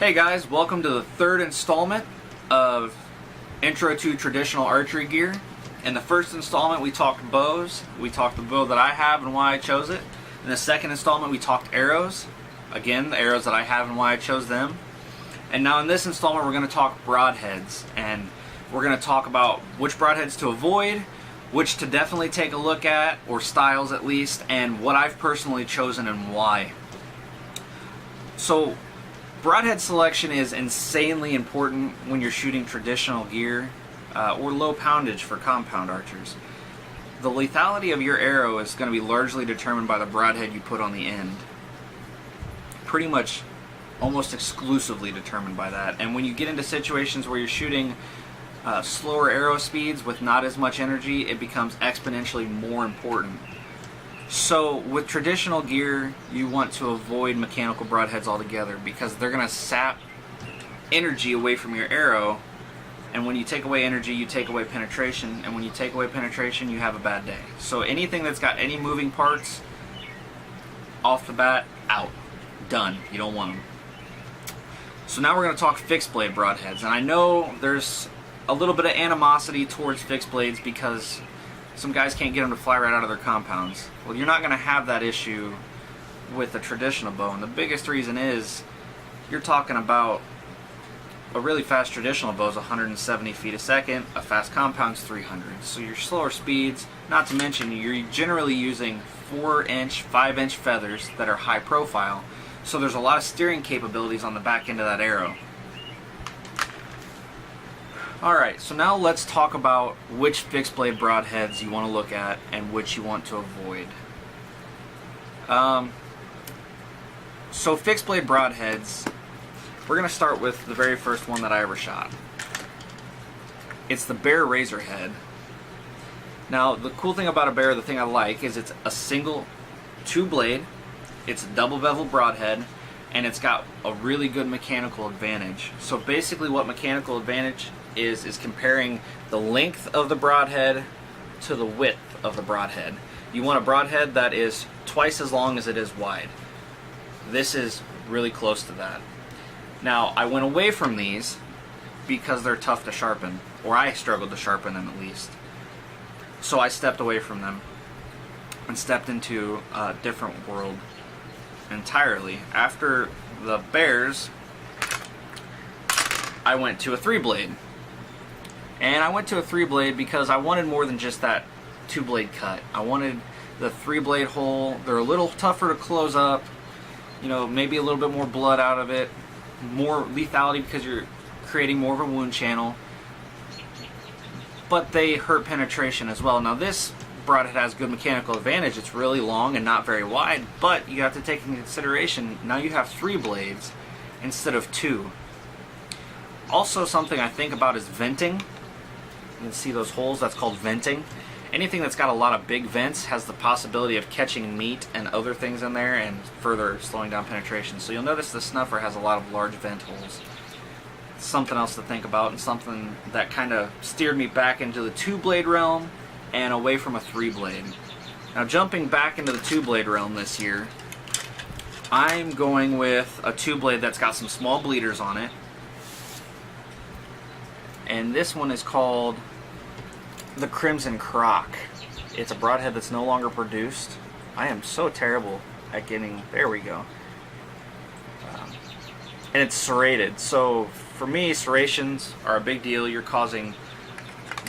Hey guys, welcome to the third installment of Intro to Traditional Archery Gear. In the first installment we talked bows. We talked the bow that I have and why I chose it. In the second installment we talked arrows. Again, the arrows that I have and why I chose them. And now in this installment we're going to talk broadheads. And we're going to talk about which broadheads to avoid, which to definitely take a look at, or styles at least, and what I've personally chosen and why. So, broadhead selection is insanely important when you're shooting traditional gear or low poundage for compound archers. The lethality of your arrow is going to be largely determined by the broadhead you put on the end. Pretty much almost exclusively determined by that. And when you get into situations where you're shooting slower arrow speeds with not as much energy, it becomes exponentially more important. So with traditional gear, you want to avoid mechanical broadheads altogether because they're going to sap energy away from your arrow, and when you take away energy, you take away penetration, and when you take away penetration, you have a bad day. So anything that's got any moving parts, off the bat, out. Done. You don't want them. So now we're going to talk fixed blade broadheads, and I know there's a little bit of animosity towards fixed blades because some guys can't get them to fly right out of their compounds. Well, you're not going to have that issue with a traditional bow, and the biggest reason is you're talking about a really fast traditional bow is 170 feet a second, a fast compound's 300. So your slower speeds, not to mention you're generally using 4-inch, 5-inch feathers that are high profile, so there's a lot of steering capabilities on the back end of that arrow. Alright, so now let's talk about which fixed blade broadheads you want to look at and which you want to avoid. So fixed blade broadheads, we're going to start with the very first one that I ever shot. It's the Bear Razorhead. Now the cool thing about a Bear, the thing I like, is it's a single 2-blade, it's a double bevel broadhead, and it's got a really good mechanical advantage. So basically what mechanical advantage is comparing the length of the broadhead to the width of the broadhead. You want a broadhead that is twice as long as it is wide. This is really close to that. Now, I went away from these because they're tough to sharpen, or I struggled to sharpen them at least. So I stepped away from them and stepped into a different world entirely. After the Bears, I went to a 3-blade. And I went to a 3-blade because I wanted more than just that 2-blade cut. I wanted the 3-blade hole. They're a little tougher to close up, you know, maybe a little bit more blood out of it, more lethality because you're creating more of a wound channel, but they hurt penetration as well. Now this broadhead has good mechanical advantage. It's really long and not very wide, but you have to take into consideration now you have 3 blades instead of 2. Also, something I think about is venting. You can see those holes, that's called venting. Anything that's got a lot of big vents has the possibility of catching meat and other things in there and further slowing down penetration. So you'll notice the snuffer has a lot of large vent holes. Something else to think about, and something that kind of steered me back into the 2-blade realm and away from a 3-blade. Now jumping back into the 2-blade realm this year, I'm going with a 2-blade that's got some small bleeders on it. And this one is called the Crimson Croc. It's a broadhead that's no longer produced. I am so terrible at getting, there we go. And it's serrated. So for me, serrations are a big deal. You're causing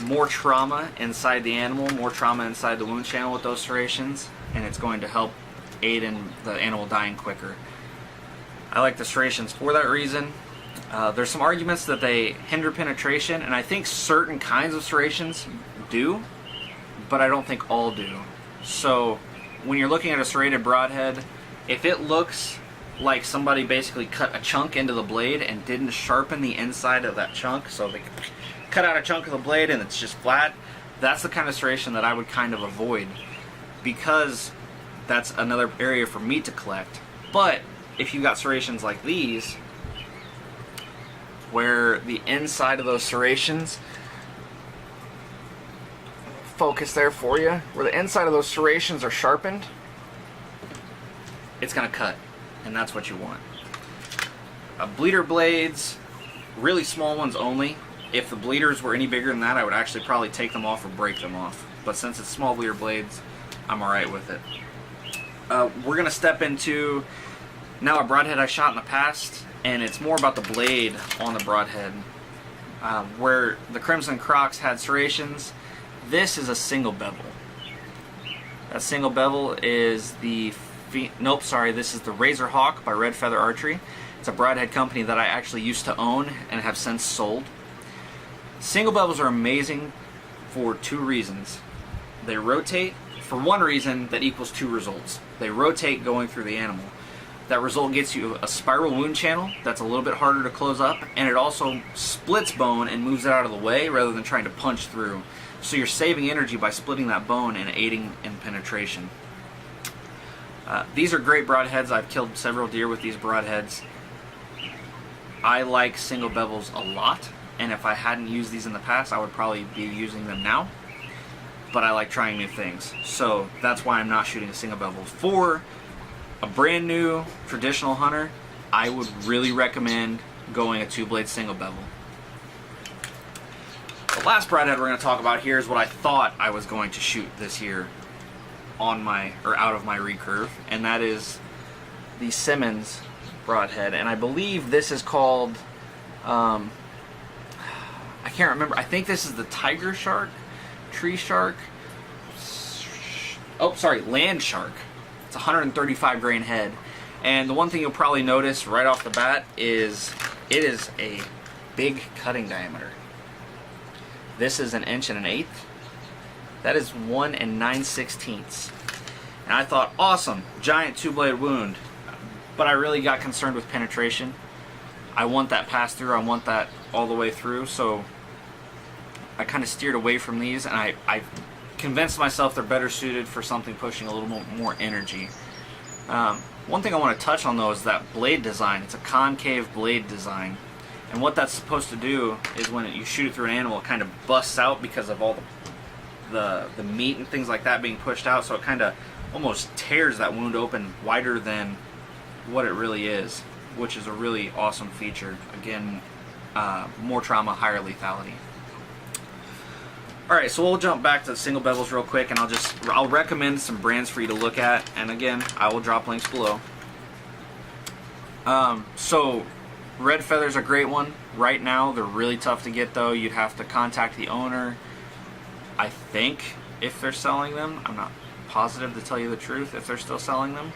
more trauma inside the animal, more trauma inside the wound channel with those serrations, and it's going to help aid in the animal dying quicker. I like the serrations for that reason. There's some arguments that they hinder penetration, and I think certain kinds of serrations do, but I don't think all do. So when you're looking at a serrated broadhead, if it looks like somebody basically cut a chunk into the blade and didn't sharpen the inside of that chunk, so they cut out a chunk of the blade and it's just flat, that's the kind of serration that I would kind of avoid, because that's another area for meat to collect. But if you've got serrations like these, where the inside of those serrations, focus there for you, where the inside of those serrations are sharpened, it's going to cut, and that's what you want. Bleeder blades, really small ones only. If the bleeders were any bigger than that, I would actually probably take them off or break them off. But since it's small bleeder blades, I'm alright with it. We're going to step into now a broadhead I shot in the past, and it's more about the blade on the broadhead. Where the Crimson Crocs had serrations, this is a single bevel. That single bevel is the this is the Razor Hawk by Red Feather Archery. It's a broadhead company that I actually used to own and have since sold. Single bevels are amazing for two reasons. They rotate. For one reason, that equals two results. They rotate going through the animal. That result gets you a spiral wound channel that's a little bit harder to close up, and it also splits bone and moves it out of the way rather than trying to punch through. So you're saving energy by splitting that bone and aiding in penetration. These are great broadheads. I've killed several deer with these broadheads. I like single bevels a lot, and if I hadn't used these in the past, I would probably be using them now. But I like trying new things, so that's why I'm not shooting a single bevel. For a brand new traditional hunter, I would really recommend going a 2-blade single bevel. The last broadhead we're going to talk about here is what I thought I was going to shoot this year on my, or out of my recurve, and that is the Simmons broadhead. And I believe this is called, I can't remember, I think this is the Tiger Shark, Tree Shark, oh sorry, Land Shark. It's a 135 grain head. And the one thing you'll probably notice right off the bat is it is a big cutting diameter. This is 1 1/8 inches. That is 1 9/16. And I thought, awesome, giant 2-blade wound. But I really got concerned with penetration. I want that pass through, I want that all the way through, so I kind of steered away from these, and I convinced myself they're better suited for something pushing a little more energy. One thing I want to touch on though is that blade design. It's a concave blade design, and what that's supposed to do is when you shoot it through an animal, it kind of busts out because of all the meat and things like that being pushed out, so it kind of almost tears that wound open wider than what it really is, which is a really awesome feature. Again, more trauma, higher lethality. Alright, so we'll jump back to the single bevels real quick, and I'll recommend some brands for you to look at, and again, I will drop links below. So Red Feather's a great one. Right now, they're really tough to get though. You'd have to contact the owner, I think, if they're selling them. I'm not positive, to tell you the truth, if they're still selling them.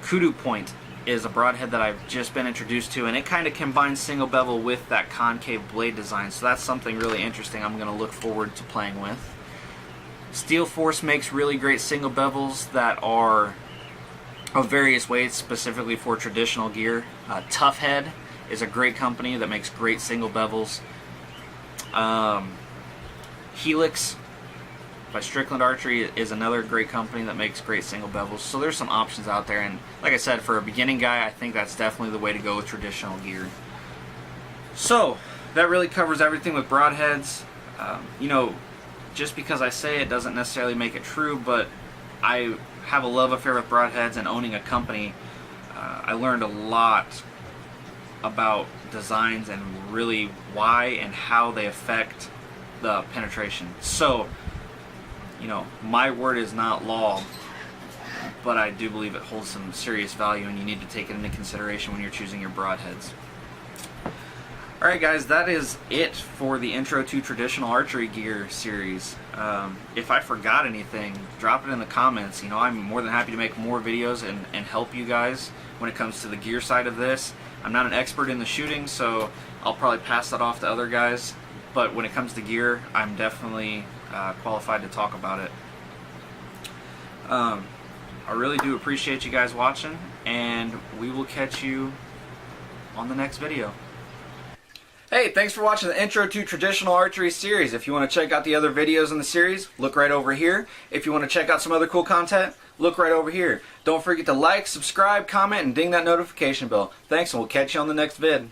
Kudu Point is a broadhead that I've just been introduced to, and it kind of combines single bevel with that concave blade design, so that's something really interesting I'm going to look forward to playing with. Steel Force makes really great single bevels that are of various weights, specifically for traditional gear. Tough Head is a great company that makes great single bevels. Helix by Strickland Archery is another great company that makes great single bevels. So there's some options out there, and like I said, for a beginning guy, I think that's definitely the way to go with traditional gear. So that really covers everything with broadheads. You know, just because I say it doesn't necessarily make it true, but I have a love affair with broadheads, and owning a company, I learned a lot about designs and really why and how they affect the penetration. So, you know, my word is not law, but I do believe it holds some serious value, and you need to take it into consideration when you're choosing your broadheads. Alright guys, that is it for the Intro to Traditional Archery Gear series. If I forgot anything, drop it in the comments. You know, I'm more than happy to make more videos and help you guys when it comes to the gear side of this. I'm not an expert in the shooting, so I'll probably pass that off to other guys, but when it comes to gear, I'm definitely qualified to talk about it. I really do appreciate you guys watching, and we will catch you on the next video. Hey, thanks for watching the Intro to Traditional Archery series. If you want to check out the other videos in the series, look right over here. If you want to check out some other cool content, look right over here. Don't forget to like, subscribe, comment, and ding that notification bell. Thanks, and we'll catch you on the next vid.